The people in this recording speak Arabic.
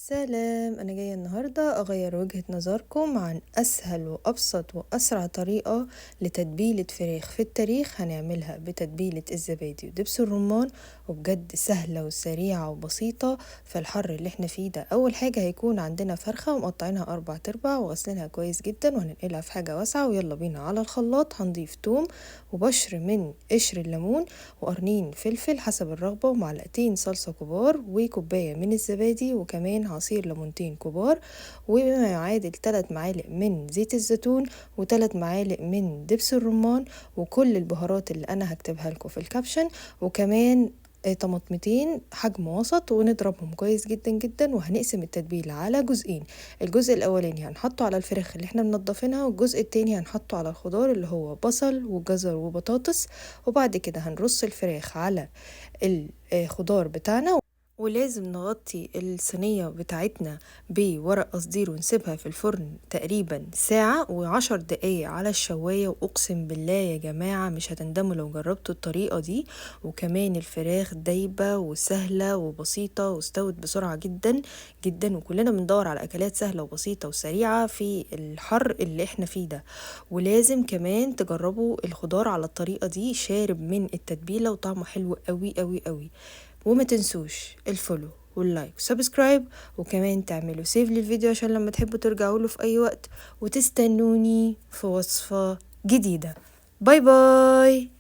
سلام، أنا جاية النهاردة أغير وجهة نظركم عن أسهل وأبسط وأسرع طريقة لتتبيلة فراخ في التاريخ. هنعملها بتتبيلة الزبادي ودبس الرمان، وبجد سهلة وسريعة وبسيطة في الحر اللي احنا فيه ده. أول حاجة هيكون عندنا فرخة ومقطعينها 4 تربع وغسلينها كويس جدا وهننقلها في حاجة واسعة، ويلا بينا على الخلاط. هنضيف توم وبشر من قشر الليمون وقرنين فلفل حسب الرغبة ومعلقتين صلصة كبار وكوباية من الزبادي وكمان عصير ليمونتين كبار وما يعادل 3 معالق من زيت الزيتون و3 معالق من دبس الرمان وكل البهارات اللي انا هكتبها لكم في الكابشن، وكمان طماطمتين حجم وسط، ونضربهم كويس جدا جدا. وهنقسم التتبيلة على جزئين، الجزء الاولاني هنحطه على الفراخ اللي احنا منضفينها، والجزء التاني هنحطه على الخضار اللي هو بصل وجزر وبطاطس. وبعد كده هنرص الفراخ على الخضار بتاعنا، ولازم نغطي الصينية بتاعتنا بورق قصدير ونسيبها في الفرن تقريبا ساعة و10 دقايق على الشواية. وأقسم بالله يا جماعة مش هتندموا لو جربتوا الطريقة دي. وكمان الفراخ دايبة وسهلة وبسيطة واستوت بسرعة جدا جدا، وكلنا بندور على أكلات سهلة وبسيطة وسريعة في الحر اللي احنا فيه ده. ولازم كمان تجربوا الخضار على الطريقة دي، شارب من التتبيلة وطعمه حلو قوي قوي قوي. وما تنسوش الفولو واللايك وسبسكرايب، وكمان تعملوا سيف للفيديو عشان لما تحبوا ترجعوا له في اي وقت، وتستنوني في وصفة جديدة. باي باي.